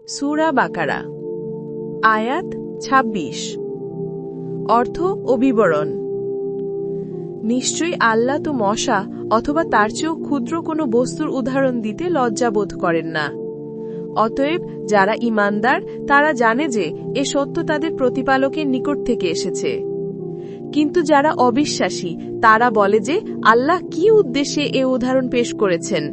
সূরা বাকারা আয়াত ২৬। অর্থ ও বিবরণ। নিশ্চয়ই আল্লাহ তো মশা অথবা তার চেয়েও ক্ষুদ্র কোনো বস্তুর উদাহরণ দিতে লজ্জাবোধ করেন না। অতএব যারা ঈমানদার তারা জানে যে এ সত্য তাদের প্রতিপালকের নিকট থেকে এসেছে। কিন্তু যারা অবিশ্বাসী তারা বলে যে আল্লাহ কি উদ্দেশ্যে এ উদাহরণ পেশ করেছেন।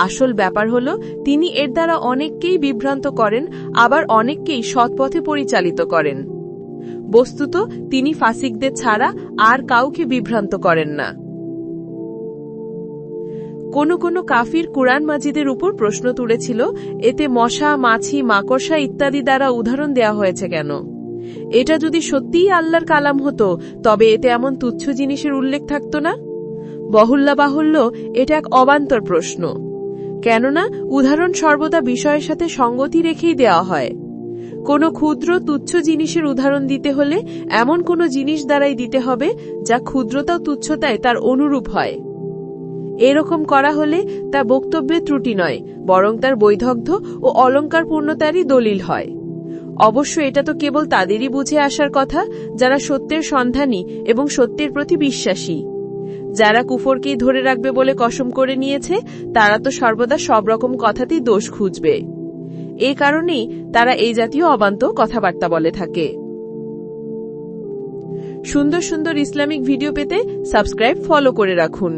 আসল ব্যাপার হল তিনি এর দ্বারা অনেককেই বিভ্রান্ত করেন, আবার অনেককেই সৎপথে পরিচালিত করেন। বস্তুত তিনি ফাসিকদের ছাড়া আর কাউকে বিভ্রান্ত করেন না। কোন কাফির কুরআন মাজিদের উপর প্রশ্ন তুলেছিল, এতে মশা, মাছি, মাকড়সা ইত্যাদি দ্বারা উদাহরণ দেয়া হয়েছে কেন? এটা যদি সত্যিই আল্লাহর কালাম হতো তবে এতে এমন তুচ্ছ জিনিসের উল্লেখ থাকত না। বাহুল্য এটা এক অবান্তর প্রশ্ন, কেননা উদাহরণ সর্বদা বিষয়ের সাথে সঙ্গতি রেখেই দেওয়া হয়। কোনো ক্ষুদ্র তুচ্ছ জিনিসের উদাহরণ দিতে হলে এমন কোনো জিনিস দ্বারাই দিতে হবে যা ক্ষুদ্রতা ও তুচ্ছতায় তার অনুরূপ হয়। এরকম করা হলে তা বক্তব্যের ত্রুটি নয়, বরং তার বৈদগ্ধ্য ও অলঙ্কারপূর্ণতারই দলিল হয়। অবশ্য এটা তো কেবল তাদেরই বুঝে আসার কথা যারা সত্যের সন্ধানী এবং সত্যের প্রতি বিশ্বাসী। যারা কুফরকেই ধরে রাখবে বলে কসম করে নিয়েছে তারা তো সর্বদা সব রকম কথাতেই দোষ খুঁজবে। এ কারণেই তারা এই জাতীয় অবান্ত কথাবার্তা বলে থাকে। সুন্দর সুন্দর ইসলামিক ভিডিও পেতে সাবস্ক্রাইব, ফলো করে রাখুন।